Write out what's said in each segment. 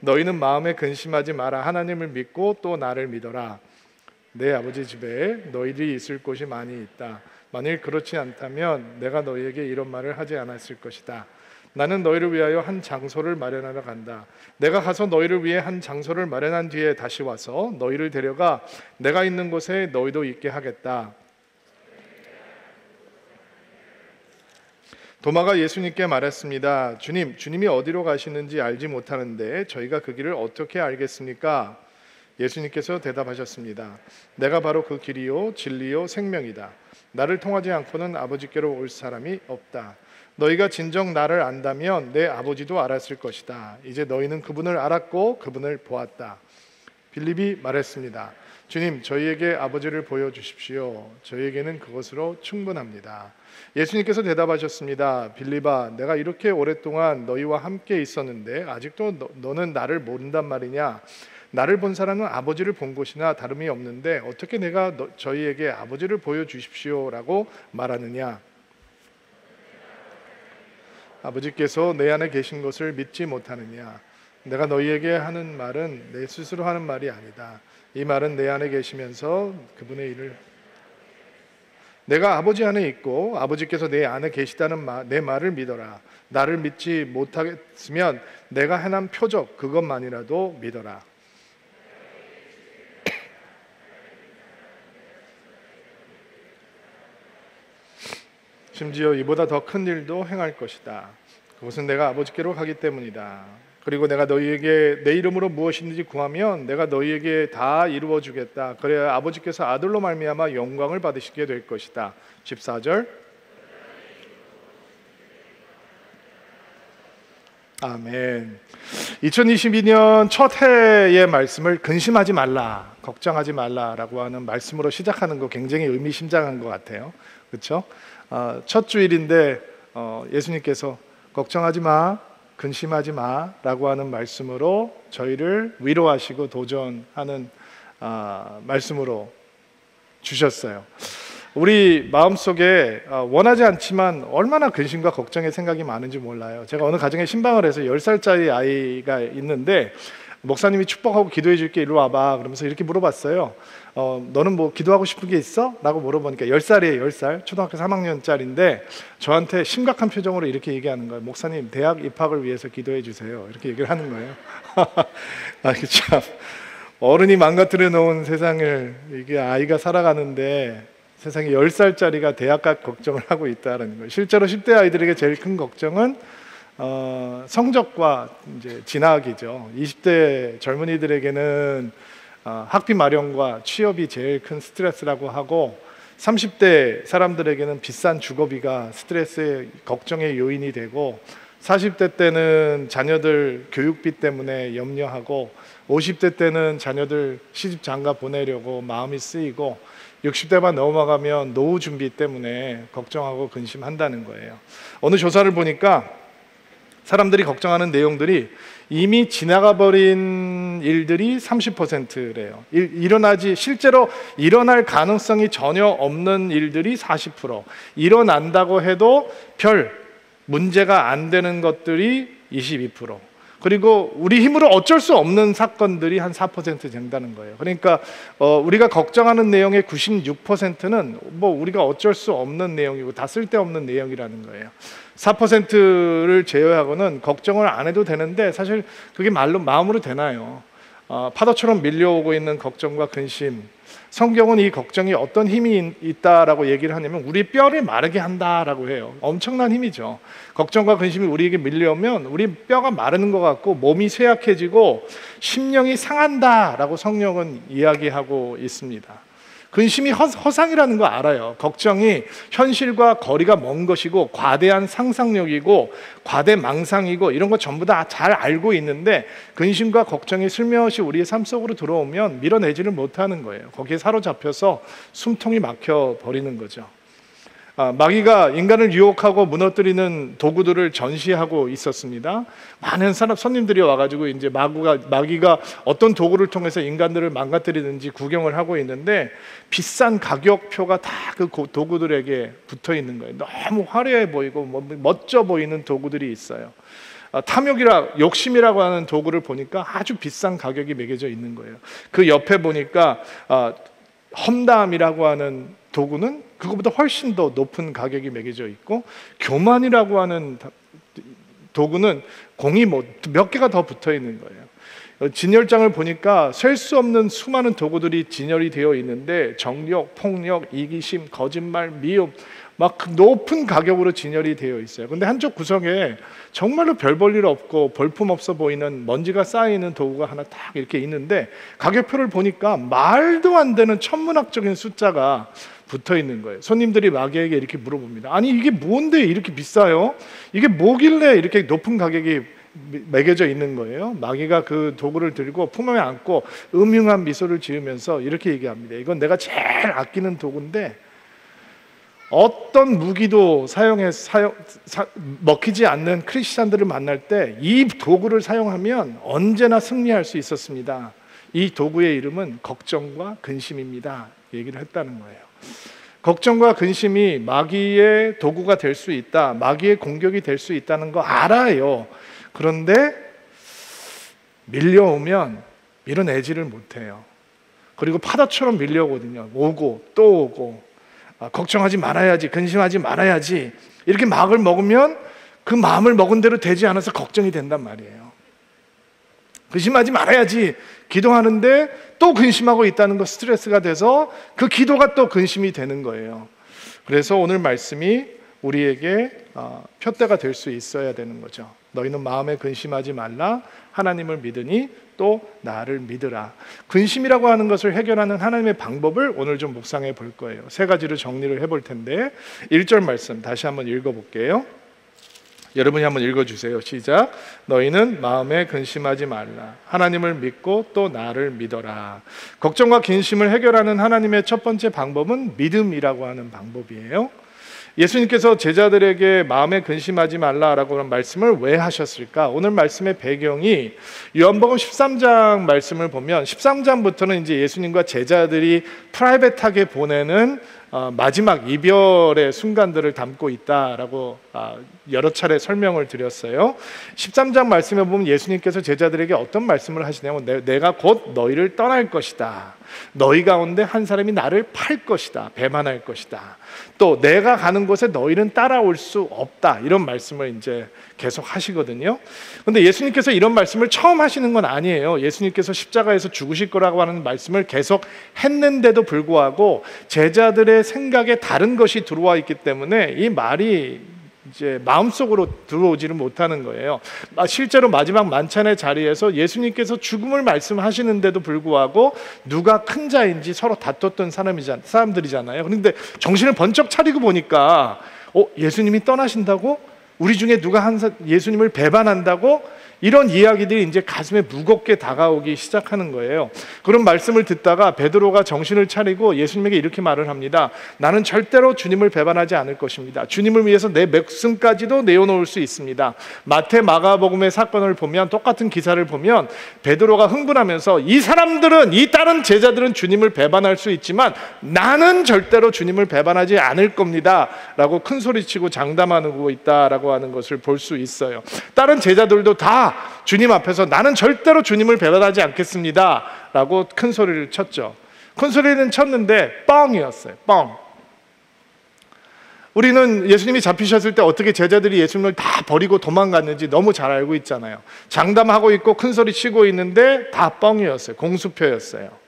너희는 마음에 근심하지 마라. 하나님을 믿고 또 나를 믿어라. 내 아버지 집에 너희들이 있을 곳이 많이 있다. 만일 그렇지 않다면 내가 너희에게 이런 말을 하지 않았을 것이다. 나는 너희를 위하여 한 장소를 마련하러 간다. 내가 가서 너희를 위해 한 장소를 마련한 뒤에 다시 와서 너희를 데려가 내가 있는 곳에 너희도 있게 하겠다. 도마가 예수님께 말했습니다. 주님이 어디로 가시는지 알지 못하는데 저희가 그 길을 어떻게 알겠습니까? 예수님께서 대답하셨습니다. 내가 바로 그 길이요 진리요 생명이다. 나를 통하지 않고는 아버지께로 올 사람이 없다. 너희가 진정 나를 안다면 내 아버지도 알았을 것이다. 이제 너희는 그분을 알았고 그분을 보았다. 빌립이 말했습니다. 주님, 저희에게 아버지를 보여주십시오. 저희에게는 그것으로 충분합니다. 예수님께서 대답하셨습니다. 빌립아, 내가 이렇게 오랫동안 너희와 함께 있었는데 아직도 너는 나를 모른단 말이냐? 나를 본 사람은 아버지를 본 것이나 다름이 없는데 어떻게 내가 저희에게 아버지를 보여주십시오라고 말하느냐? 아버지께서 내 안에 계신 것을 믿지 못하느냐? 내가 너희에게 하는 말은 내 스스로 하는 말이 아니다. 이 말은 내 안에 계시면서 그분의 일을 내가 아버지 안에 있고 아버지께서 내 안에 계시다는 내 말을 믿어라. 나를 믿지 못하겠으면 내가 행한 표적 그것만이라도 믿어라. 심지어 이보다 더 큰 일도 행할 것이다. 그것은 내가 아버지께로 가기 때문이다. 그리고 내가 너희에게 내 이름으로 무엇이든지 구하면 내가 너희에게 다 이루어 주겠다. 그래야 아버지께서 아들로 말미암아 영광을 받으시게 될 것이다. 14절. 아멘. 2022년 첫 해의 말씀을 근심하지 말라, 걱정하지 말라라고 하는 말씀으로 시작하는 거 굉장히 의미심장한 것 같아요. 그렇죠? 첫 주일인데 예수님께서 걱정하지 마, 근심하지 마라고 하는 말씀으로 저희를 위로하시고 도전하는 말씀으로 주셨어요. 우리 마음속에 원하지 않지만 얼마나 근심과 걱정의 생각이 많은지 몰라요. 제가 어느 가정에 신방을 해서 10살짜리 아이가 있는데 목사님이 축복하고 기도해 줄게, 이리 와봐 그러면서 이렇게 물어봤어요. 너는 뭐 기도하고 싶은 게 있어? 라고 물어보니까 10살이에요. 10살 초등학교 3학년짜리인데 저한테 심각한 표정으로 이렇게 얘기하는 거예요. 목사님, 대학 입학을 위해서 기도해 주세요. 이렇게 얘기를 하는 거예요. 참 어른이 망가뜨려 놓은 세상을 이게 아이가 살아가는데 세상에 10살짜리가 대학가 걱정을 하고 있다는 거예요. 실제로 10대 아이들에게 제일 큰 걱정은 성적과 이제 진학이죠. 20대 젊은이들에게는 학비 마련과 취업이 제일 큰 스트레스라고 하고 30대 사람들에게는 비싼 주거비가 스트레스의 걱정의 요인이 되고 40대 때는 자녀들 교육비 때문에 염려하고 50대 때는 자녀들 시집 장가 보내려고 마음이 쓰이고 60대만 넘어가면 노후 준비 때문에 걱정하고 근심한다는 거예요. 어느 조사를 보니까 사람들이 걱정하는 내용들이 이미 지나가 버린 일들이 30%래요. 실제로 일어날 가능성이 전혀 없는 일들이 40%, 일어난다고 해도 별 문제가 안 되는 것들이 22%, 그리고 우리 힘으로 어쩔 수 없는 사건들이 한 4% 된다는 거예요. 그러니까 우리가 걱정하는 내용의 96%는 뭐 우리가 어쩔 수 없는 내용이고 다 쓸데없는 내용이라는 거예요. 4%를 제외하고는 걱정을 안 해도 되는데 사실 그게 마음으로 되나요? 파도처럼 밀려오고 있는 걱정과 근심, 성경은 이 걱정이 어떤 힘이 있다라고 얘기를 하냐면 우리 뼈를 마르게 한다라고 해요. 엄청난 힘이죠. 걱정과 근심이 우리에게 밀려오면 우리 뼈가 마르는 것 같고 몸이 쇠약해지고 심령이 상한다라고 성경은 이야기하고 있습니다. 근심이 허상이라는 거 알아요. 걱정이 현실과 거리가 먼 것이고 과대한 상상력이고 과대 망상이고 이런 거 전부 다 잘 알고 있는데 근심과 걱정이 슬며시 우리의 삶 속으로 들어오면 밀어내지를 못하는 거예요. 거기에 사로잡혀서 숨통이 막혀 버리는 거죠. 마귀가 인간을 유혹하고 무너뜨리는 도구들을 전시하고 있었습니다. 많은 손님들이 와가지고 이제 마귀가 어떤 도구를 통해서 인간들을 망가뜨리는지 구경을 하고 있는데 비싼 가격표가 다 그 도구들에게 붙어 있는 거예요. 너무 화려해 보이고 멋져 보이는 도구들이 있어요. 욕심이라고 하는 도구를 보니까 아주 비싼 가격이 매겨져 있는 거예요. 그 옆에 보니까 험담이라고 하는 도구는 그거보다 훨씬 더 높은 가격이 매겨져 있고, 교만이라고 하는 도구는 공이 몇 개가 더 붙어 있는 거예요. 진열장을 보니까 셀 수 없는 수많은 도구들이 진열이 되어 있는데, 정욕, 폭력, 이기심, 거짓말, 미움, 막 높은 가격으로 진열이 되어 있어요. 근데 한쪽 구석에 정말로 별 볼 일 없고 볼품 없어 보이는 먼지가 쌓이는 도구가 하나 딱 이렇게 있는데, 가격표를 보니까 말도 안 되는 천문학적인 숫자가 붙어 있는 거예요. 손님들이 마귀에게 이렇게 물어봅니다. 아니, 이게 뭔데 이렇게 비싸요? 이게 뭐길래 이렇게 높은 가격이 매겨져 있는 거예요? 마귀가 그 도구를 들고 품에 안고 음흉한 미소를 지으면서 이렇게 얘기합니다. 이건 내가 제일 아끼는 도구인데, 어떤 무기도 먹히지 않는 크리스찬들을 만날 때 이 도구를 사용하면 언제나 승리할 수 있었습니다. 이 도구의 이름은 걱정과 근심입니다. 얘기를 했다는 거예요. 걱정과 근심이 마귀의 도구가 될 수 있다, 마귀의 공격이 될 수 있다는 거 알아요. 그런데 밀려오면 밀어내지를 못해요. 그리고 파도처럼 밀려오거든요. 오고 또 오고. 걱정하지 말아야지, 근심하지 말아야지, 이렇게 마음을 먹으면 그 마음을 먹은 대로 되지 않아서 걱정이 된단 말이에요. 근심하지 말아야지 기도하는데 또 근심하고 있다는 거 스트레스가 돼서 그 기도가 또 근심이 되는 거예요. 그래서 오늘 말씀이 우리에게 표대가 될 수 있어야 되는 거죠. 너희는 마음에 근심하지 말라, 하나님을 믿으니 또 나를 믿으라. 근심이라고 하는 것을 해결하는 하나님의 방법을 오늘 좀 묵상해 볼 거예요. 세 가지로 정리를 해볼 텐데, 1절 말씀 다시 한번 읽어볼게요. 여러분이 한번 읽어주세요. 시작. 너희는 마음에 근심하지 말라, 하나님을 믿고 또 나를 믿어라. 걱정과 근심을 해결하는 하나님의 첫 번째 방법은 믿음이라고 하는 방법이에요. 예수님께서 제자들에게 마음에 근심하지 말라라고 하는 말씀을 왜 하셨을까? 오늘 말씀의 배경이 요한복음 13장 말씀을 보면, 13장부터는 이제 예수님과 제자들이 프라이빗하게 보내는 마지막 이별의 순간들을 담고 있다라고 여러 차례 설명을 드렸어요. 13장 말씀에 보면 예수님께서 제자들에게 어떤 말씀을 하시냐면, 내가 곧 너희를 떠날 것이다, 너희 가운데 한 사람이 나를 팔 것이다, 배반할 것이다, 또 내가 가는 곳에 너희는 따라올 수 없다, 이런 말씀을 이제 계속 하시거든요. 근데 예수님께서 이런 말씀을 처음 하시는 건 아니에요. 예수님께서 십자가에서 죽으실 거라고 하는 말씀을 계속 했는데도 불구하고 제자들의 생각에 다른 것이 들어와 있기 때문에 이 말이 이제 마음속으로 들어오지를 못하는 거예요. 실제로 마지막 만찬의 자리에서 예수님께서 죽음을 말씀하시는데도 불구하고 누가 큰 자인지 서로 다퉜던 사람들이잖아요. 그런데 정신을 번쩍 차리고 보니까 예수님이 떠나신다고? 우리 중에 누가 예수님을 배반한다고? 이런 이야기들이 이제 가슴에 무겁게 다가오기 시작하는 거예요. 그런 말씀을 듣다가 베드로가 정신을 차리고 예수님에게 이렇게 말을 합니다. 나는 절대로 주님을 배반하지 않을 것입니다. 주님을 위해서 내 목숨까지도 내어놓을 수 있습니다. 마태, 마가복음의 사건을 보면, 똑같은 기사를 보면 베드로가 흥분하면서 이 사람들은, 이 다른 제자들은 주님을 배반할 수 있지만 나는 절대로 주님을 배반하지 않을 겁니다 라고 큰 소리치고 장담하고 있다라고 하는 것을 볼 수 있어요. 다른 제자들도 다 주님 앞에서 나는 절대로 주님을 배반하지 않겠습니다 라고 큰 소리를 쳤죠. 큰 소리는 쳤는데 뻥이었어요. 뻥. 우리는 예수님이 잡히셨을 때 어떻게 제자들이 예수님을 다 버리고 도망갔는지 너무 잘 알고 있잖아요. 장담하고 있고 큰 소리 치고 있는데 다 뻥이었어요. 공수표였어요.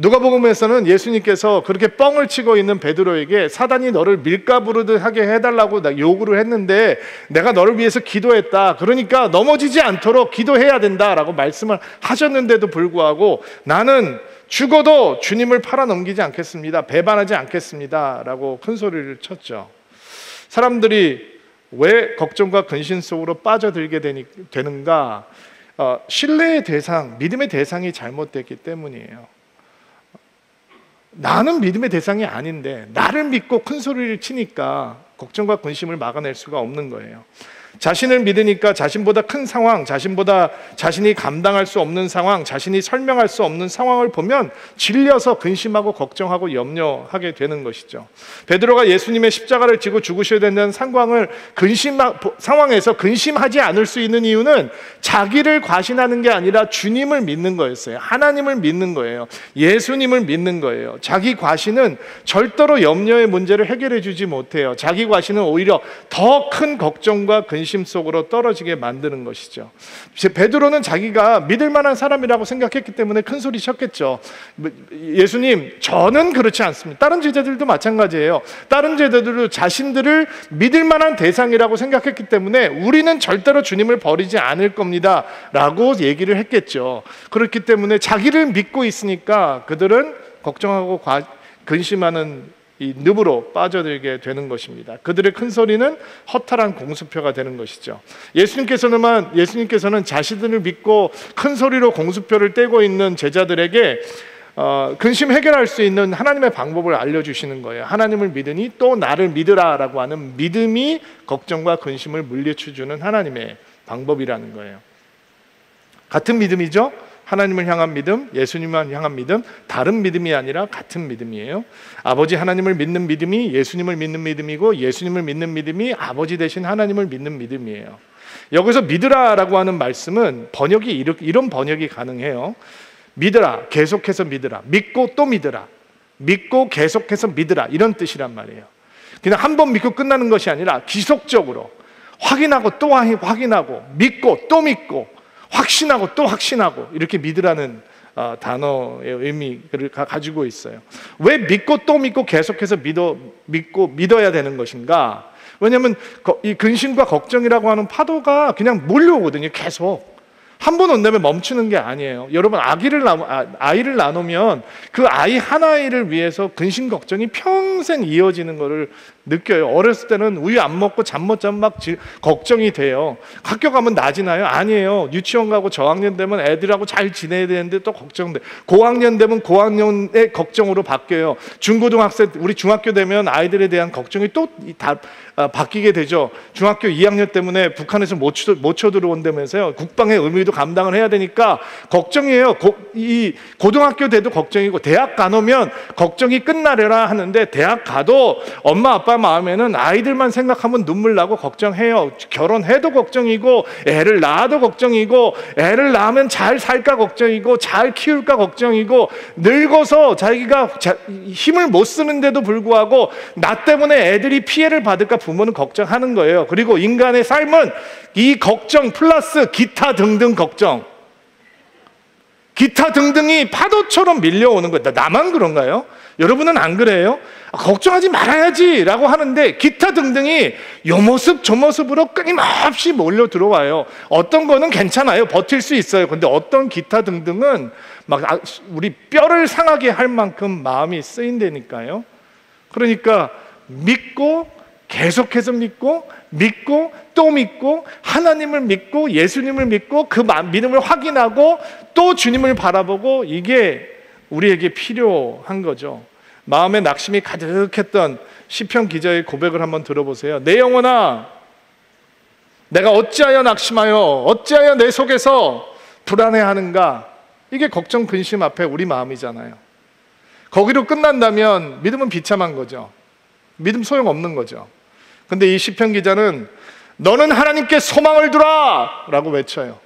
누가복음에서는 예수님께서 그렇게 뻥을 치고 있는 베드로에게 사단이 너를 밀가 부르듯 하게 해달라고 요구를 했는데 내가 너를 위해서 기도했다, 그러니까 넘어지지 않도록 기도해야 된다라고 말씀을 하셨는데도 불구하고 나는 죽어도 주님을 팔아넘기지 않겠습니다, 배반하지 않겠습니다 라고 큰 소리를 쳤죠. 사람들이 왜 걱정과 근심 속으로 빠져들게 되는가? 신뢰의 대상, 믿음의 대상이 잘못됐기 때문이에요. 나는 믿음의 대상이 아닌데 나를 믿고 큰 소리를 치니까 걱정과 근심을 막아낼 수가 없는 거예요. 자신을 믿으니까 자신보다 큰 상황, 자신보다 자신이 감당할 수 없는 상황, 자신이 설명할 수 없는 상황을 보면 질려서 근심하고 걱정하고 염려하게 되는 것이죠. 베드로가 예수님의 십자가를 지고 죽으셔야 된다는 상황에서 근심하지 않을 수 있는 이유는 자기를 과신하는 게 아니라 주님을 믿는 거였어요. 하나님을 믿는 거예요. 예수님을 믿는 거예요. 자기 과신은 절대로 염려의 문제를 해결해 주지 못해요. 자기 과신은 오히려 더 큰 걱정과 근심 속으로 떨어지게 만드는 것이죠. 베드로는 자기가 믿을 만한 사람이라고 생각했기 때문에 큰 소리 쳤겠죠. 예수님, 저는 그렇지 않습니다. 다른 제자들도 마찬가지예요. 다른 제자들도 자신들을 믿을 만한 대상이라고 생각했기 때문에 우리는 절대로 주님을 버리지 않을 겁니다 라고 얘기를 했겠죠. 그렇기 때문에 자기를 믿고 있으니까 그들은 걱정하고 근심하는 이 늪으로 빠져들게 되는 것입니다. 그들의 큰 소리는 허탈한 공수표가 되는 것이죠. 예수님께서는 자신들을 믿고 큰 소리로 공수표를 떼고 있는 제자들에게 근심 해결할 수 있는 하나님의 방법을 알려주시는 거예요. 하나님을 믿으니 또 나를 믿으라 라고 하는 믿음이 걱정과 근심을 물리쳐주는 하나님의 방법이라는 거예요. 같은 믿음이죠. 하나님을 향한 믿음, 예수님을 향한 믿음, 다른 믿음이 아니라 같은 믿음이에요. 아버지 하나님을 믿는 믿음이 예수님을 믿는 믿음이고, 예수님을 믿는 믿음이 아버지 되신 하나님을 믿는 믿음이에요. 여기서 믿으라라고 하는 말씀은 이런 번역이 가능해요. 믿으라, 계속해서 믿으라, 믿고 또 믿으라, 믿고 계속해서 믿으라, 이런 뜻이란 말이에요. 그냥 한 번 믿고 끝나는 것이 아니라 지속적으로 확인하고 또 확인하고, 믿고 또 믿고, 확신하고 또 확신하고, 이렇게 믿으라는 단어의 의미를 가지고 있어요. 왜 믿고 또 믿고 계속해서 믿어야 되는 것인가? 왜냐하면 이 근심과 걱정이라고 하는 파도가 그냥 몰려오거든요. 계속 한 번 온다면 멈추는 게 아니에요. 여러분, 아이를 낳으면 그 아이 하나를 위해서 근심 걱정이 평생 이어지는 것을 느껴요. 어렸을 때는 우유 안 먹고 잠 못 자면 막 걱정이 돼요. 학교 가면 나지나요? 아니에요. 유치원 가고 저학년 되면 애들하고 잘 지내야 되는데 또 걱정돼. 고학년 되면 고학년의 걱정으로 바뀌어요. 중고등학생, 우리 중학교 되면 아이들에 대한 걱정이 또 다 바뀌게 되죠. 중학교 2학년 때문에 북한에서 못 쳐들어온다면서요. 국방의 의무도 감당을 해야 되니까 걱정이에요. 이 고등학교 때도 걱정이고, 대학 가놓으면 걱정이 끝나려라 하는데, 대학 가도 엄마 아빠 마음에는 아이들만 생각하면 눈물 나고 걱정해요. 결혼해도 걱정이고, 애를 낳아도 걱정이고, 애를 낳으면 잘 살까 걱정이고, 잘 키울까 걱정이고, 늙어서 자기가 힘을 못 쓰는데도 불구하고 나 때문에 애들이 피해를 받을까 부모는 걱정하는 거예요. 그리고 인간의 삶은 이 걱정 플러스 기타 등등 걱정, 기타 등등이 파도처럼 밀려오는 거예요. 나만 그런가요? 여러분은 안 그래요? 걱정하지 말아야지 라고 하는데 기타 등등이 요 모습 저 모습으로 끊임없이 몰려 들어와요. 어떤 거는 괜찮아요. 버틸 수 있어요. 근데 어떤 기타 등등은 막 우리 뼈를 상하게 할 만큼 마음이 쓰인다니까요. 그러니까 믿고, 계속해서 믿고 또 믿고, 하나님을 믿고 예수님을 믿고 그 믿음을 확인하고 또 주님을 바라보고, 이게 우리에게 필요한 거죠. 마음에 낙심이 가득했던 시편 기자의 고백을 한번 들어보세요. 내 영혼아, 내가 어찌하여 낙심하여 어찌하여 내 속에서 불안해하는가. 이게 걱정 근심 앞에 우리 마음이잖아요. 거기로 끝난다면 믿음은 비참한 거죠. 믿음 소용없는 거죠. 근데 이 시편 기자는 너는 하나님께 소망을 두라 라고 외쳐요.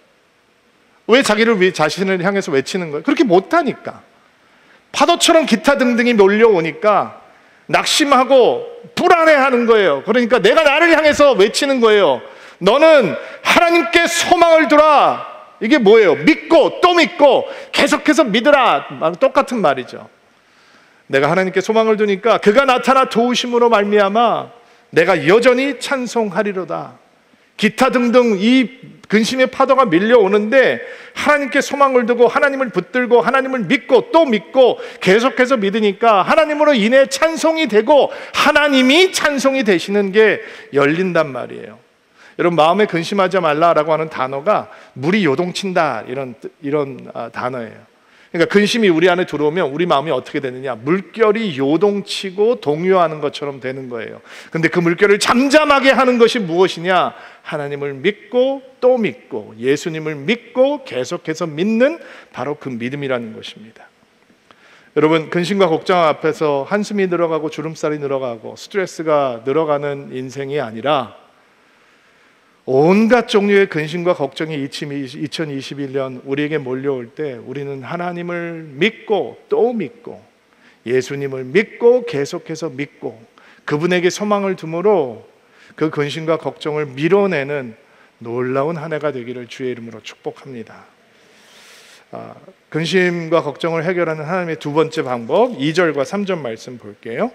왜 자신을 향해서 외치는 거예요? 그렇게 못하니까. 파도처럼 기타 등등이 몰려오니까 낙심하고 불안해하는 거예요. 그러니까 내가 나를 향해서 외치는 거예요. 너는 하나님께 소망을 두라. 이게 뭐예요? 믿고 또 믿고 계속해서 믿으라. 똑같은 말이죠. 내가 하나님께 소망을 두니까 그가 나타나 도우심으로 말미암아 내가 여전히 찬송하리로다. 기타 등등 이 근심의 파도가 밀려오는데 하나님께 소망을 두고 하나님을 붙들고 하나님을 믿고 또 믿고 계속해서 믿으니까 하나님으로 인해 찬송이 되고 하나님이 찬송이 되시는 게 열린단 말이에요. 여러분, 마음에 근심하지 말라라고 하는 단어가 물이 요동친다 이런 단어예요. 그러니까 근심이 우리 안에 들어오면 우리 마음이 어떻게 되느냐? 물결이 요동치고 동요하는 것처럼 되는 거예요. 근데 그 물결을 잠잠하게 하는 것이 무엇이냐? 하나님을 믿고 또 믿고 예수님을 믿고 계속해서 믿는 바로 그 믿음이라는 것입니다. 여러분, 근심과 걱정 앞에서 한숨이 늘어가고 주름살이 늘어가고 스트레스가 늘어가는 인생이 아니라 온갖 종류의 근심과 걱정이 2021년 우리에게 몰려올 때 우리는 하나님을 믿고 또 믿고 예수님을 믿고 계속해서 믿고 그분에게 소망을 둠으로 그 근심과 걱정을 밀어내는 놀라운 한 해가 되기를 주의 이름으로 축복합니다. 근심과 걱정을 해결하는 하나님의 두 번째 방법, 2절과 3절 말씀 볼게요.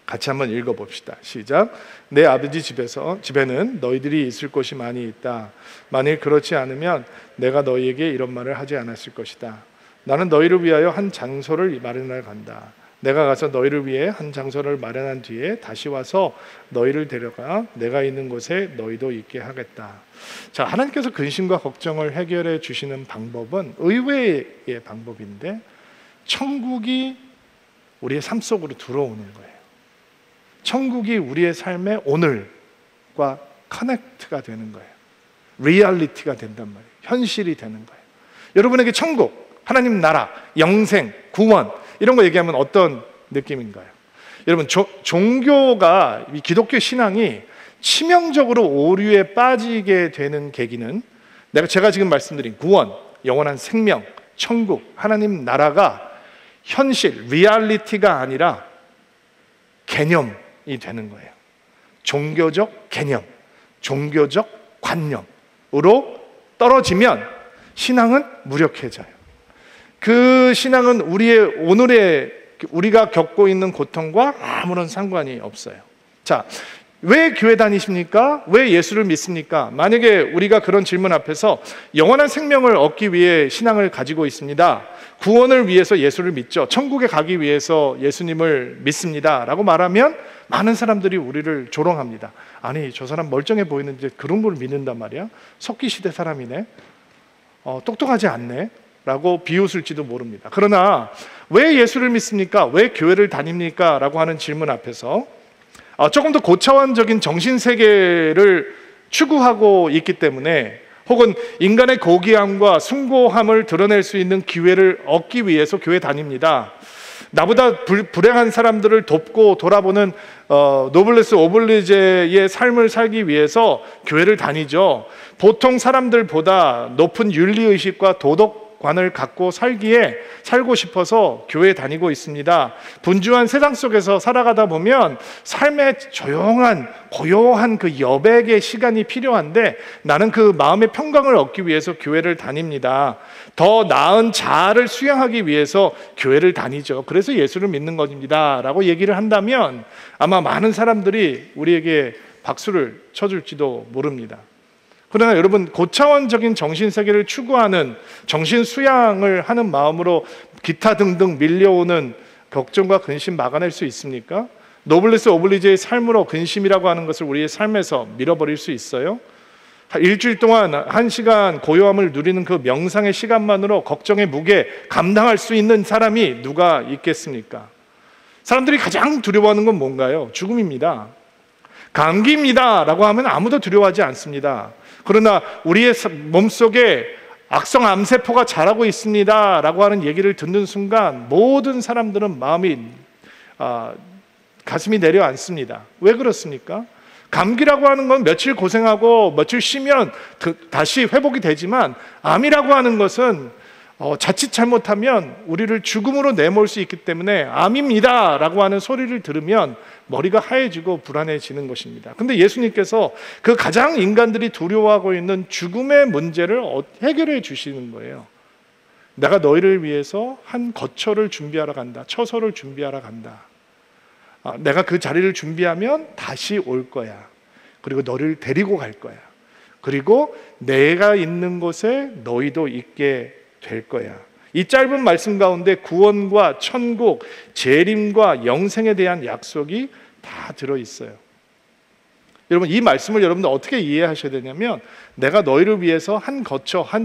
같이 한번 읽어봅시다. 시작. 내 아버지 집에는 너희들이 있을 곳이 많이 있다. 만일 그렇지 않으면 내가 너희에게 이런 말을 하지 않았을 것이다. 나는 너희를 위하여 한 장소를 마련하러 간다. 내가 가서 너희를 위해 한 장소를 마련한 뒤에 다시 와서 너희를 데려가 내가 있는 곳에 너희도 있게 하겠다. 자, 하나님께서 근심과 걱정을 해결해 주시는 방법은 의외의 방법인데 천국이 우리의 삶 속으로 들어오는 거예요. 천국이 우리의 삶의 오늘과 커넥트가 되는 거예요. 리얼리티가 된단 말이에요. 현실이 되는 거예요. 여러분에게 천국, 하나님 나라, 영생, 구원 이런 거 얘기하면 어떤 느낌인가요? 여러분, 종교가, 기독교 신앙이 치명적으로 오류에 빠지게 되는 계기는 제가 지금 말씀드린 구원, 영원한 생명, 천국, 하나님 나라가 현실, 리얼리티가 아니라 개념이 되는 거예요. 종교적 개념, 종교적 관념으로 떨어지면 신앙은 무력해져요. 그 신앙은 우리가 겪고 있는 고통과 아무런 상관이 없어요. 자, 왜 교회 다니십니까? 왜 예수를 믿습니까? 만약에 우리가 그런 질문 앞에서 영원한 생명을 얻기 위해 신앙을 가지고 있습니다. 구원을 위해서 예수를 믿죠. 천국에 가기 위해서 예수님을 믿습니다. 라고 말하면 많은 사람들이 우리를 조롱합니다. 아니, 저 사람 멀쩡해 보이는데 그런 걸 믿는단 말이야? 석기시대 사람이네? 똑똑하지 않네? 라고 비웃을지도 모릅니다. 그러나 왜 예수를 믿습니까? 왜 교회를 다닙니까? 라고 하는 질문 앞에서 조금 더 고차원적인 정신세계를 추구하고 있기 때문에 혹은 인간의 고귀함과 숭고함을 드러낼 수 있는 기회를 얻기 위해서 교회 다닙니다. 나보다 불행한 사람들을 돕고 돌아보는 노블레스 오블리제의 삶을 살기 위해서 교회를 다니죠. 보통 사람들보다 높은 윤리의식과 도덕관을 갖고 살고 싶어서 교회에 다니고 있습니다. 분주한 세상 속에서 살아가다 보면 삶의 조용한 고요한 그 여백의 시간이 필요한데 나는 그 마음의 평강을 얻기 위해서 교회를 다닙니다. 더 나은 자아를 수양하기 위해서 교회를 다니죠. 그래서 예수를 믿는 것입니다 라고 얘기를 한다면 아마 많은 사람들이 우리에게 박수를 쳐줄지도 모릅니다. 그러나 여러분, 고차원적인 정신세계를 추구하는 정신 수양을 하는 마음으로 기타 등등 밀려오는 걱정과 근심 막아낼 수 있습니까? 노블레스 오블리제의 삶으로 근심이라고 하는 것을 우리의 삶에서 밀어버릴 수 있어요? 일주일 동안 1시간 고요함을 누리는 그 명상의 시간만으로 걱정의 무게 감당할 수 있는 사람이 누가 있겠습니까? 사람들이 가장 두려워하는 건 뭔가요? 죽음입니다. 감기입니다 라고 하면 아무도 두려워하지 않습니다. 그러나 우리의 몸속에 악성 암세포가 자라고 있습니다 라고 하는 얘기를 듣는 순간 모든 사람들은 가슴이 내려앉습니다. 왜 그렇습니까? 감기라고 하는 건 며칠 고생하고 며칠 쉬면 다시 회복이 되지만 암이라고 하는 것은 자칫 잘못하면 우리를 죽음으로 내몰 수 있기 때문에 암입니다 라고 하는 소리를 들으면 머리가 하얘지고 불안해지는 것입니다. 근데 예수님께서 그 가장 인간들이 두려워하고 있는 죽음의 문제를 해결해 주시는 거예요. 내가 너희를 위해서 한 거처를 준비하러 간다. 처소를 준비하러 간다. 내가 그 자리를 준비하면 다시 올 거야. 그리고 너를 데리고 갈 거야. 그리고 내가 있는 곳에 너희도 있게 될 거야. 이 짧은 말씀 가운데 구원과 천국, 재림과 영생에 대한 약속이 다 들어있어요. 여러분, 이 말씀을 여러분들 어떻게 이해하셔야 되냐면, 내가 너희를 위해서 한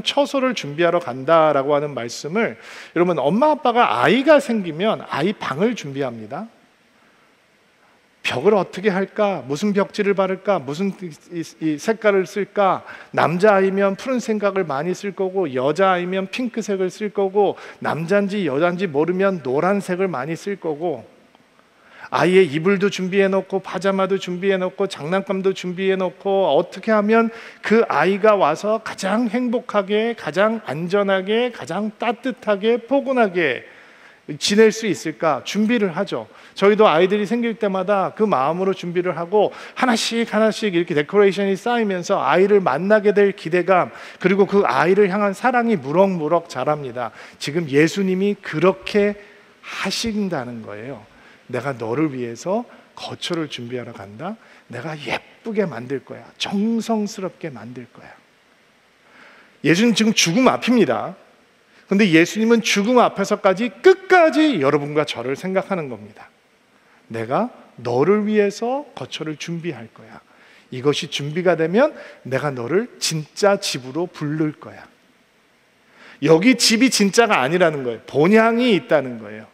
처소를 준비하러 간다라고 하는 말씀을, 여러분, 엄마 아빠가 아이가 생기면 아이 방을 준비합니다. 벽을 어떻게 할까? 무슨 벽지를 바를까? 무슨 이 색깔을 쓸까? 남자아이면 푸른 색깔을 많이 쓸 거고, 여자아이면 핑크색을 쓸 거고, 남자인지 여자인지 모르면 노란색을 많이 쓸 거고, 아이의 이불도 준비해 놓고, 파자마도 준비해 놓고, 장난감도 준비해 놓고, 어떻게 하면 그 아이가 와서 가장 행복하게, 가장 안전하게, 가장 따뜻하게, 포근하게 지낼 수 있을까 준비를 하죠. 저희도 아이들이 생길 때마다 그 마음으로 준비를 하고, 하나씩 이렇게 데코레이션이 쌓이면서 아이를 만나게 될 기대감, 그리고 그 아이를 향한 사랑이 무럭무럭 자랍니다. 지금 예수님이 그렇게 하신다는 거예요. 내가 너를 위해서 거처를 준비하러 간다. 내가 예쁘게 만들 거야. 정성스럽게 만들 거야. 예수님 지금 죽음 앞입니다. 근데 예수님은 죽음 앞에서까지 끝까지 여러분과 저를 생각하는 겁니다. 내가 너를 위해서 거처를 준비할 거야. 이것이 준비가 되면 내가 너를 진짜 집으로 부를 거야. 여기 집이 진짜가 아니라는 거예요. 본향이 있다는 거예요.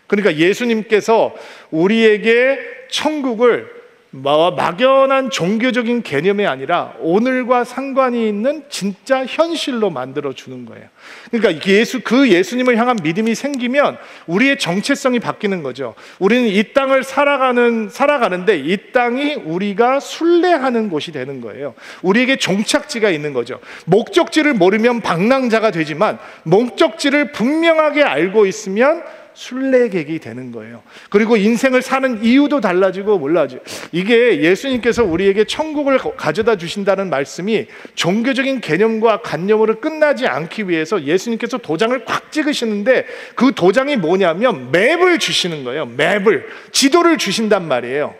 그러니까 예수님께서 우리에게 천국을 막연한 종교적인 개념이 아니라 오늘과 상관이 있는 진짜 현실로 만들어 주는 거예요. 그러니까 그 예수님을 향한 믿음이 생기면 우리의 정체성이 바뀌는 거죠. 우리는 이 땅을 살아가는데 이 땅이 우리가 순례하는 곳이 되는 거예요. 우리에게 종착지가 있는 거죠. 목적지를 모르면 방랑자가 되지만, 목적지를 분명하게 알고 있으면 순례객이 되는 거예요. 그리고 인생을 사는 이유도 달라지고 몰라져요. 이게 예수님께서 우리에게 천국을 가져다 주신다는 말씀이 종교적인 개념과 관념으로 끝나지 않기 위해서 예수님께서 도장을 꽉 찍으시는데, 그 도장이 뭐냐면 맵을 주시는 거예요. 맵을, 지도를 주신단 말이에요.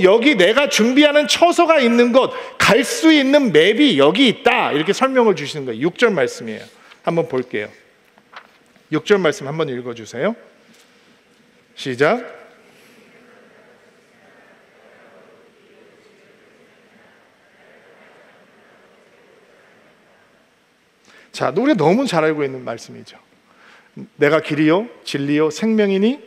여기 내가 준비하는 처소가 있는 곳, 갈 수 있는 맵이 여기 있다, 이렇게 설명을 주시는 거예요. 6절 말씀이에요. 한번 볼게요. 6절 말씀 한번 읽어주세요. 시작. 자, 우리가 너무 잘 알고 있는 말씀이죠. 내가 길이요 진리요 생명이니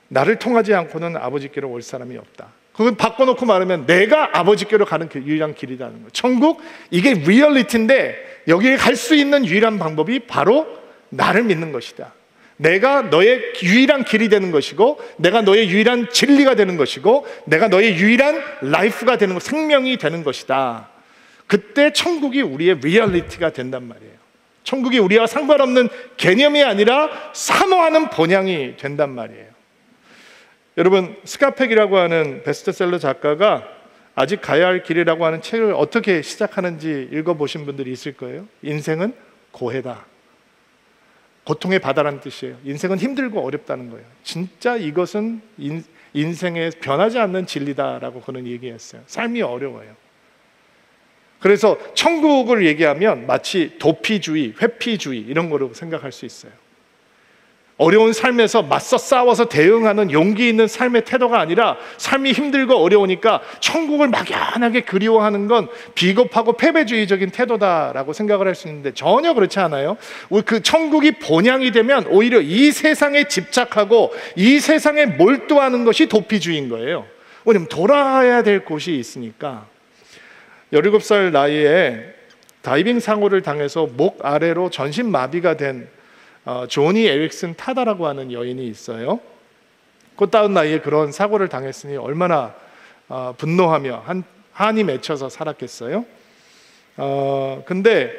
나를 통하지 않고는 아버지께로 올 사람이 없다. 그걸 바꿔놓고 말하면 내가 아버지께로 가는 유일한 길이라는 거예요. 천국, 이게 리얼리티인데 여기에 갈 수 있는 유일한 방법이 바로 나를 믿는 것이다. 내가 너의 유일한 길이 되는 것이고, 내가 너의 유일한 진리가 되는 것이고, 내가 너의 유일한 라이프가 되는 것, 생명이 되는 것이다. 그때 천국이 우리의 리얼리티가 된단 말이에요. 천국이 우리와 상관없는 개념이 아니라 사모하는 본향이 된단 말이에요. 여러분, 스카펙이라고 하는 베스트셀러 작가가 아직 가야 할 길이라고 하는 책을 어떻게 시작하는지 읽어보신 분들이 있을 거예요. 인생은 고해다. 고통의 바다라는 뜻이에요. 인생은 힘들고 어렵다는 거예요. 진짜 이것은 인생에 변하지 않는 진리다라고 그는 얘기했어요. 삶이 어려워요. 그래서 천국을 얘기하면 마치 도피주의, 회피주의 이런 거로 생각할 수 있어요. 어려운 삶에서 맞서 싸워서 대응하는 용기 있는 삶의 태도가 아니라, 삶이 힘들고 어려우니까 천국을 막연하게 그리워하는 건 비겁하고 패배주의적인 태도다라고 생각을 할 수 있는데, 전혀 그렇지 않아요. 그 천국이 본향이 되면 오히려 이 세상에 집착하고 이 세상에 몰두하는 것이 도피주의인 거예요. 왜냐면 돌아가야 될 곳이 있으니까. 17살 나이에 다이빙 사고를 당해서 목 아래로 전신마비가 된 조니 에릭슨 타다라고 하는 여인이 있어요. 꽃다운 나이에 그런 사고를 당했으니 얼마나 분노하며 한이 맺혀서 살았겠어요. 근데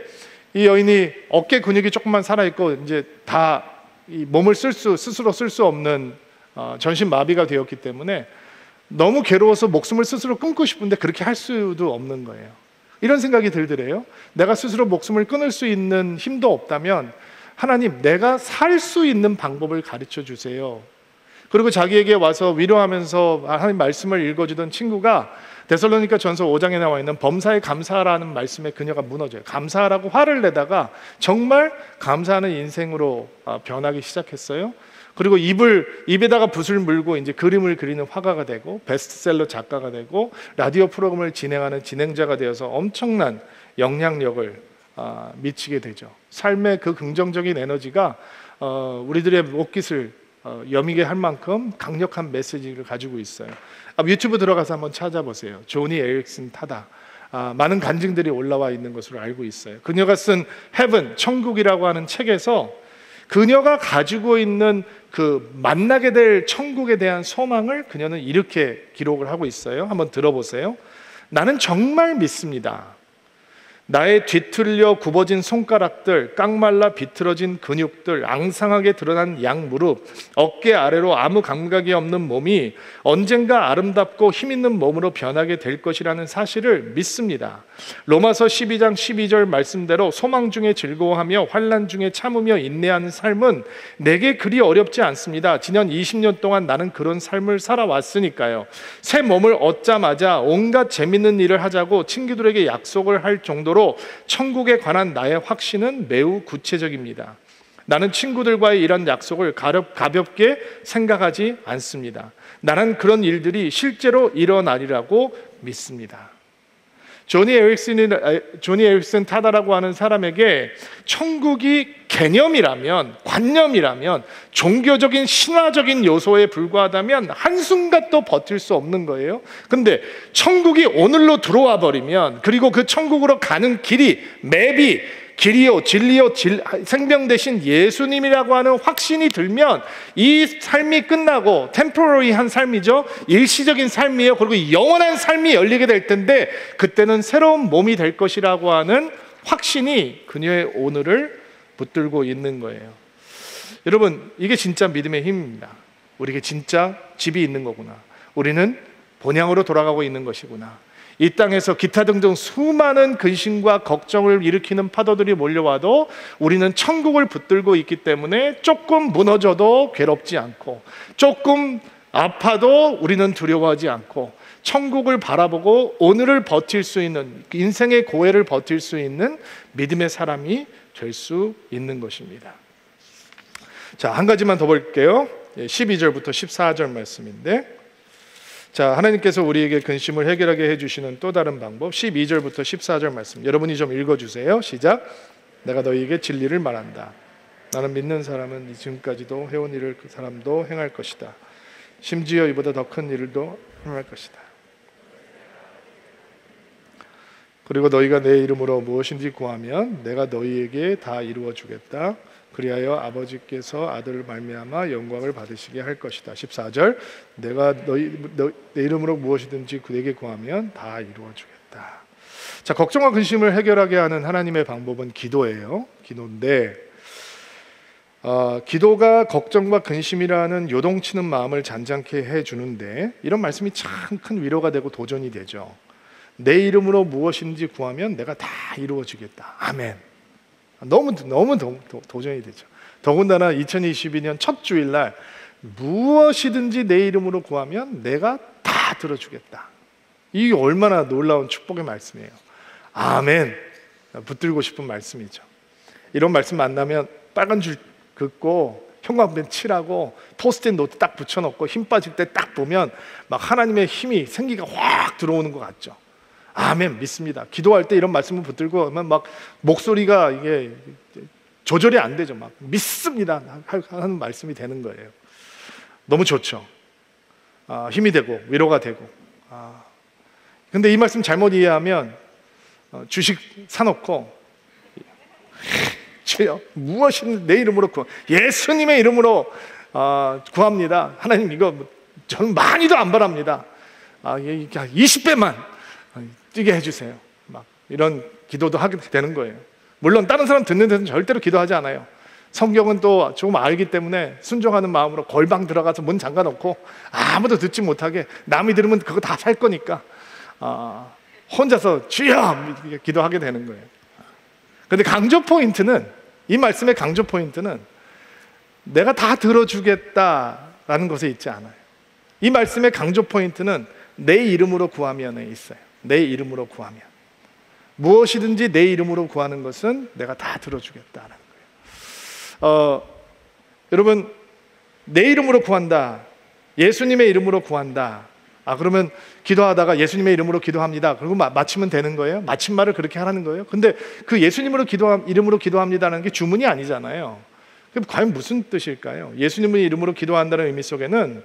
이 여인이 어깨 근육이 조금만 살아있고 이제 다 이 몸을 스스로 쓸 수 없는 전신마비가 되었기 때문에 너무 괴로워서 목숨을 스스로 끊고 싶은데 그렇게 할 수도 없는 거예요. 이런 생각이 들더래요. 내가 스스로 목숨을 끊을 수 있는 힘도 없다면 하나님, 내가 살 수 있는 방법을 가르쳐 주세요. 그리고 자기에게 와서 위로하면서 하나님 말씀을 읽어주던 친구가 데살로니가 전서 5장에 나와 있는 범사에 감사하라는 말씀에 그녀가 무너져요. 감사하라고 화를 내다가 정말 감사하는 인생으로 변하기 시작했어요. 그리고 입에다가 붓을 물고 이제 그림을 그리는 화가가 되고 베스트셀러 작가가 되고 라디오 프로그램을 진행하는 진행자가 되어서 엄청난 영향력을 미치게 되죠. 삶의 그 긍정적인 에너지가 우리들의 목깃을 여미게 할 만큼 강력한 메시지를 가지고 있어요. 유튜브 들어가서 한번 찾아보세요. 조니 에릭슨 타다. 많은 간증들이 올라와 있는 것으로 알고 있어요. 그녀가 쓴 헤븐, 천국이라고 하는 책에서 그녀가 가지고 있는 그 만나게 될 천국에 대한 소망을 그녀는 이렇게 기록을 하고 있어요. 한번 들어보세요. 나는 정말 믿습니다. 나의 뒤틀려 굽어진 손가락들, 깡말라 비틀어진 근육들, 앙상하게 드러난 양무릎, 어깨 아래로 아무 감각이 없는 몸이 언젠가 아름답고 힘있는 몸으로 변하게 될 것이라는 사실을 믿습니다. 로마서 12장 12절 말씀대로 소망 중에 즐거워하며 환난 중에 참으며 인내하는 삶은 내게 그리 어렵지 않습니다. 지난 20년 동안 나는 그런 삶을 살아왔으니까요. 새 몸을 얻자마자 온갖 재밌는 일을 하자고 친구들에게 약속을 할 정도로 천국에 관한 나의 확신은 매우 구체적입니다. 나는 친구들과의 이런 약속을 가볍게 생각하지 않습니다. 나는 그런 일들이 실제로 일어나리라고 믿습니다. 조니 에릭슨 타다라고 하는 사람에게 천국이 개념이라면, 관념이라면, 종교적인 신화적인 요소에 불과하다면 한순간도 버틸 수 없는 거예요. 근데 천국이 오늘로 들어와 버리면, 그리고 그 천국으로 가는 길이, 맵이 길이요 진리요 생명 대신 예수님이라고 하는 확신이 들면 이 삶이 끝나고 템포러리한 삶이죠. 일시적인 삶이에요. 그리고 영원한 삶이 열리게 될 텐데 그때는 새로운 몸이 될 것이라고 하는 확신이 그녀의 오늘을 붙들고 있는 거예요. 여러분, 이게 진짜 믿음의 힘입니다. 우리에게 진짜 집이 있는 거구나. 우리는 본향으로 돌아가고 있는 것이구나. 이 땅에서 기타 등등 수많은 근심과 걱정을 일으키는 파도들이 몰려와도 우리는 천국을 붙들고 있기 때문에 조금 무너져도 괴롭지 않고, 조금 아파도 우리는 두려워하지 않고, 천국을 바라보고 오늘을 버틸 수 있는, 인생의 고해를 버틸 수 있는 믿음의 사람이 될 수 있는 것입니다. 자, 한 가지만 더 볼게요. 12절부터 14절 말씀인데, 자, 하나님께서 우리에게 근심을 해결하게 해주시는 또 다른 방법, 12절부터 14절 말씀 여러분이 좀 읽어주세요. 시작. 내가 너희에게 진리를 말한다. 나는 믿는 사람은 지금까지도 해온 일을 그 사람도 행할 것이다. 심지어 이보다 더 큰 일도 행할 것이다. 그리고 너희가 내 이름으로 무엇인지 구하면 내가 너희에게 다 이루어 주겠다. 그리하여 아버지께서 아들을 말미암아 영광을 받으시게 할 것이다. 14절. 내가 내 이름으로 무엇이든지 그에게 구하면 다 이루어 주겠다. 자, 걱정과 근심을 해결하게 하는 하나님의 방법은 기도예요. 기도인데 기도가 걱정과 근심이라는 요동치는 마음을 잔잔케 해주는데 이런 말씀이 참 큰 위로가 되고 도전이 되죠. 내 이름으로 무엇인지 구하면 내가 다 이루어 주겠다. 아멘. 너무 도전이 되죠. 더군다나 2022년 첫 주일날 무엇이든지 내 이름으로 구하면 내가 다 들어주겠다. 이게 얼마나 놀라운 축복의 말씀이에요. 아멘. 붙들고 싶은 말씀이죠. 이런 말씀 만나면 빨간 줄 긋고 형광펜 칠하고 포스트잇 노트 딱 붙여놓고 힘 빠질 때 딱 보면 막 하나님의 힘이 생기가 확 들어오는 것 같죠. 아멘. 믿습니다. 기도할 때 이런 말씀을 붙들고 하면 막 목소리가 이게 조절이 안 되죠. 막 믿습니다 하는 말씀이 되는 거예요. 너무 좋죠. 힘이 되고 위로가 되고. 근데 이 말씀 잘못 이해하면 주식 사놓고 주여 무엇이든 내 이름으로 예수님의 이름으로 구합니다. 하나님 이거 저는 많이도 안 바랍니다. 20배만 뛰게 해주세요. 막 이런 기도도 하게 되는 거예요. 물론 다른 사람 듣는 데는 절대로 기도하지 않아요. 성경은 또 조금 알기 때문에 순종하는 마음으로 걸방 들어가서 문 잠가놓고 아무도 듣지 못하게, 남이 들으면 그거 다 살 거니까 혼자서 주여 기도하게 되는 거예요. 근데 강조 포인트는, 이 말씀의 강조 포인트는 내가 다 들어주겠다라는 것에 있지 않아요. 이 말씀의 강조 포인트는 내 이름으로 구하면에 있어요. 내 이름으로 구하면, 무엇이든지 내 이름으로 구하는 것은 내가 다 들어주겠다라는 거예요. 여러분, 내 이름으로 구한다. 예수님의 이름으로 구한다. 그러면 기도하다가 예수님의 이름으로 기도합니다. 그리고 마치면 되는 거예요? 마침말을 그렇게 하라는 거예요? 근데 그 예수님으로 이름으로 기도합니다라는 게 주문이 아니잖아요. 그럼 과연 무슨 뜻일까요? 예수님의 이름으로 기도한다는 의미 속에는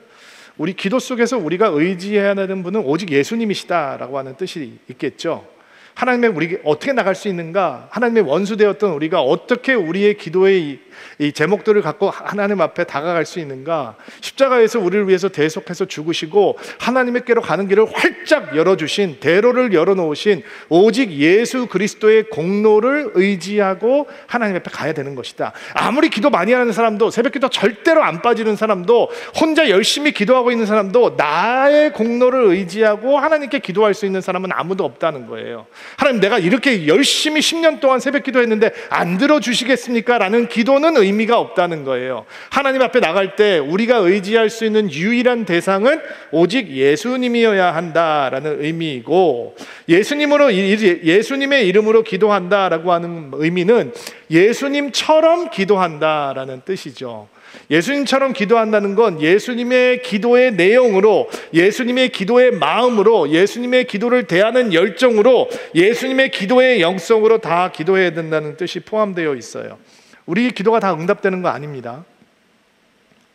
우리 기도 속에서 우리가 의지해야 하는 분은 오직 예수님이시다라고 하는 뜻이 있겠죠. 하나님의 우리가 어떻게 나갈 수 있는가? 하나님의 원수되었던 우리가 어떻게 우리의 기도의 이 제목들을 갖고 하나님 앞에 다가갈 수 있는가? 십자가에서 우리를 위해서 대속해서 죽으시고 하나님께로 가는 길을 활짝 열어주신, 대로를 열어놓으신 오직 예수 그리스도의 공로를 의지하고 하나님 앞에 가야 되는 것이다. 아무리 기도 많이 하는 사람도, 새벽기도 절대로 안 빠지는 사람도, 혼자 열심히 기도하고 있는 사람도 나의 공로를 의지하고 하나님께 기도할 수 있는 사람은 아무도 없다는 거예요. 하나님, 내가 이렇게 열심히 10년 동안 새벽 기도했는데 안 들어주시겠습니까? 라는 기도는 의미가 없다는 거예요. 하나님 앞에 나갈 때 우리가 의지할 수 있는 유일한 대상은 오직 예수님이어야 한다라는 의미이고, 예수님의 이름으로 기도한다라고 하는 의미는 예수님처럼 기도한다라는 뜻이죠. 예수님처럼 기도한다는 건 예수님의 기도의 내용으로, 예수님의 기도의 마음으로, 예수님의 기도를 대하는 열정으로, 예수님의 기도의 영성으로 다 기도해야 된다는 뜻이 포함되어 있어요. 우리 기도가 다 응답되는 거 아닙니다.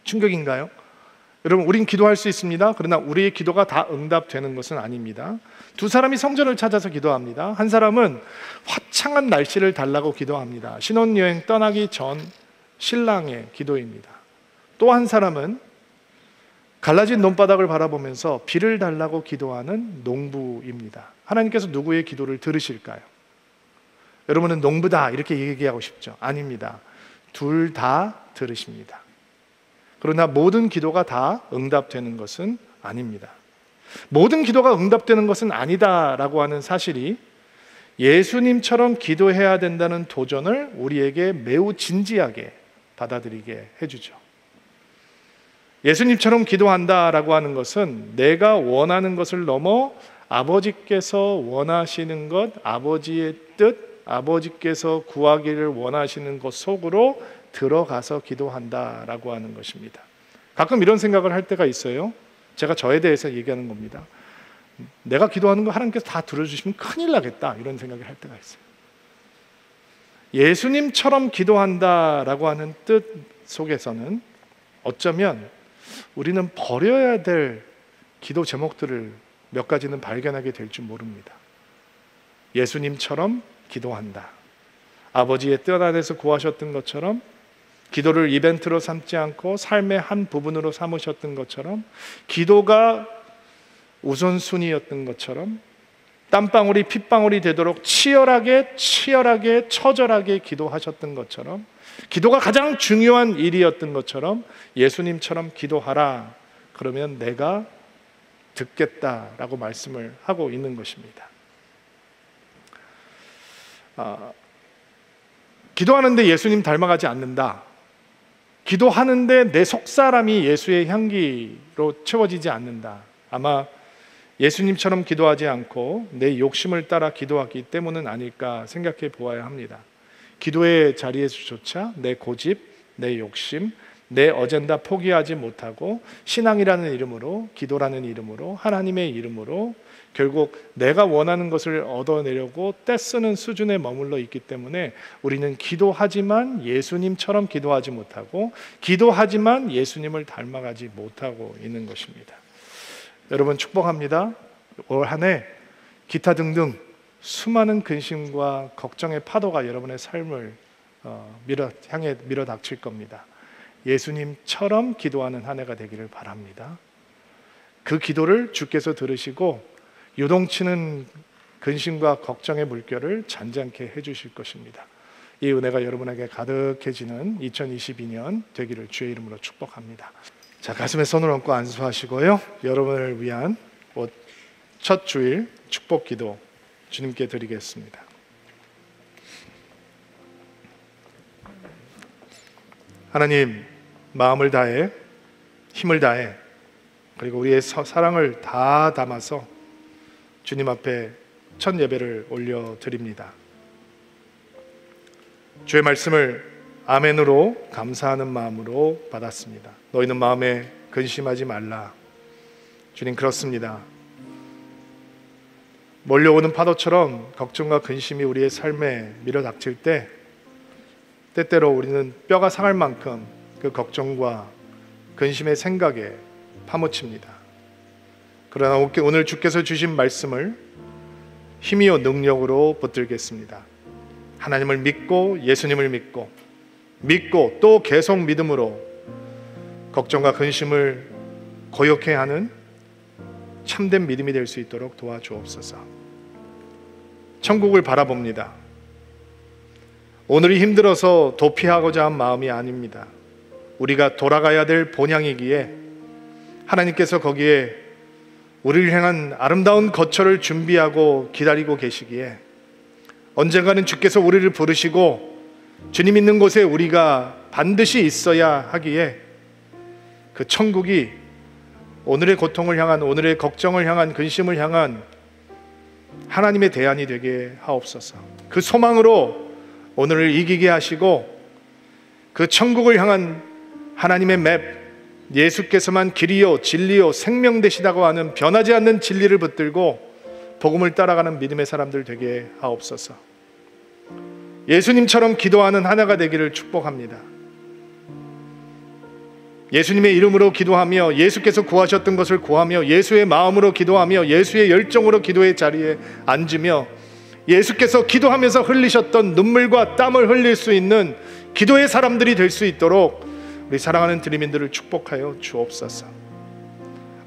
충격인가요? 여러분, 우린 기도할 수 있습니다. 그러나 우리의 기도가 다 응답되는 것은 아닙니다. 두 사람이 성전을 찾아서 기도합니다. 한 사람은 화창한 날씨를 달라고 기도합니다. 신혼여행 떠나기 전 신랑의 기도입니다. 또 한 사람은 갈라진 논바닥을 바라보면서 비를 달라고 기도하는 농부입니다. 하나님께서 누구의 기도를 들으실까요? 여러분은 농부다 이렇게 얘기하고 싶죠? 아닙니다. 둘 다 들으십니다. 그러나 모든 기도가 다 응답되는 것은 아닙니다. 모든 기도가 응답되는 것은 아니다라고 하는 사실이 예수님처럼 기도해야 된다는 도전을 우리에게 매우 진지하게 받아들이게 해주죠. 예수님처럼 기도한다라고 하는 것은 내가 원하는 것을 넘어 아버지께서 원하시는 것, 아버지의 뜻, 아버지께서 구하기를 원하시는 것 속으로 들어가서 기도한다라고 하는 것입니다. 가끔 이런 생각을 할 때가 있어요. 제가 저에 대해서 얘기하는 겁니다. 내가 기도하는 거 하나님께서 다 들어주시면 큰일 나겠다, 이런 생각을 할 때가 있어요. 예수님처럼 기도한다라고 하는 뜻 속에서는 어쩌면 우리는 버려야 될 기도 제목들을 몇 가지는 발견하게 될 줄 모릅니다. 예수님처럼 기도한다. 아버지의 뜻 안에서 구하셨던 것처럼, 기도를 이벤트로 삼지 않고 삶의 한 부분으로 삼으셨던 것처럼, 기도가 우선순위였던 것처럼, 땀방울이 핏방울이 되도록 치열하게 처절하게 기도하셨던 것처럼, 기도가 가장 중요한 일이었던 것처럼 예수님처럼 기도하라. 그러면 내가 듣겠다라고 말씀을 하고 있는 것입니다. 기도하는데 예수님 닮아가지 않는다. 기도하는데 내 속사람이 예수의 향기로 채워지지 않는다. 아마 예수님처럼 기도하지 않고 내 욕심을 따라 기도하기 때문은 아닐까 생각해 보아야 합니다. 기도의 자리에서조차 내 고집, 내 욕심, 내 어젠다 포기하지 못하고 신앙이라는 이름으로, 기도라는 이름으로, 하나님의 이름으로 결국 내가 원하는 것을 얻어내려고 떼쓰는 수준에 머물러 있기 때문에 우리는 기도하지만 예수님처럼 기도하지 못하고, 기도하지만 예수님을 닮아가지 못하고 있는 것입니다. 여러분, 축복합니다. 올 한 해 기타 등등 수많은 근심과 걱정의 파도가 여러분의 삶을 향해 밀어닥칠 겁니다. 예수님처럼 기도하는 한 해가 되기를 바랍니다. 그 기도를 주께서 들으시고 요동치는 근심과 걱정의 물결을 잔잔케 해주실 것입니다. 이 은혜가 여러분에게 가득해지는 2022년 되기를 주의 이름으로 축복합니다. 자, 가슴에 손을 얹고 안수하시고요. 여러분을 위한 첫 주일 축복 기도 주님께 드리겠습니다. 하나님, 마음을 다해, 힘을 다해, 그리고 우리의 사랑을 다 담아서 주님 앞에 첫 예배를 올려드립니다. 주의 말씀을 아멘으로 감사하는 마음으로 받았습니다. 너희는 마음에 근심하지 말라. 주님, 그렇습니다. 몰려오는 파도처럼 걱정과 근심이 우리의 삶에 밀어닥칠 때 때때로 우리는 뼈가 상할 만큼 그 걱정과 근심의 생각에 파묻힙니다. 그러나 오늘 주께서 주신 말씀을 힘이요 능력으로 붙들겠습니다. 하나님을 믿고 예수님을 믿고 또 계속 믿음으로 걱정과 근심을 고요케 하는 참된 믿음이 될 수 있도록 도와주옵소서. 천국을 바라봅니다. 오늘이 힘들어서 도피하고자 한 마음이 아닙니다. 우리가 돌아가야 될 본향이기에 하나님께서 거기에 우리를 향한 아름다운 거처를 준비하고 기다리고 계시기에 언젠가는 주께서 우리를 부르시고 주님 있는 곳에 우리가 반드시 있어야 하기에 그 천국이 오늘의 고통을 향한, 오늘의 걱정을 향한, 근심을 향한 하나님의 대안이 되게 하옵소서. 그 소망으로 오늘을 이기게 하시고 그 천국을 향한 하나님의 맵, 예수께서만 길이요 진리요 생명 되시다고 하는 변하지 않는 진리를 붙들고 복음을 따라가는 믿음의 사람들 되게 하옵소서. 예수님처럼 기도하는 하나가 되기를 축복합니다. 예수님의 이름으로 기도하며 예수께서 구하셨던 것을 구하며 예수의 마음으로 기도하며 예수의 열정으로 기도의 자리에 앉으며 예수께서 기도하면서 흘리셨던 눈물과 땀을 흘릴 수 있는 기도의 사람들이 될 수 있도록 우리 사랑하는 드림인들을 축복하여 주옵소서.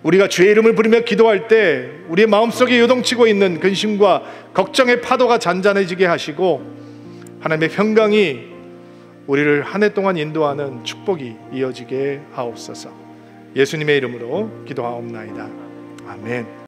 우리가 주의 이름을 부르며 기도할 때 우리의 마음속에 요동치고 있는 근심과 걱정의 파도가 잔잔해지게 하시고 하나님의 평강이 우리를 한 해 동안 인도하는 축복이 이어지게 하옵소서. 예수님의 이름으로 기도하옵나이다. 아멘.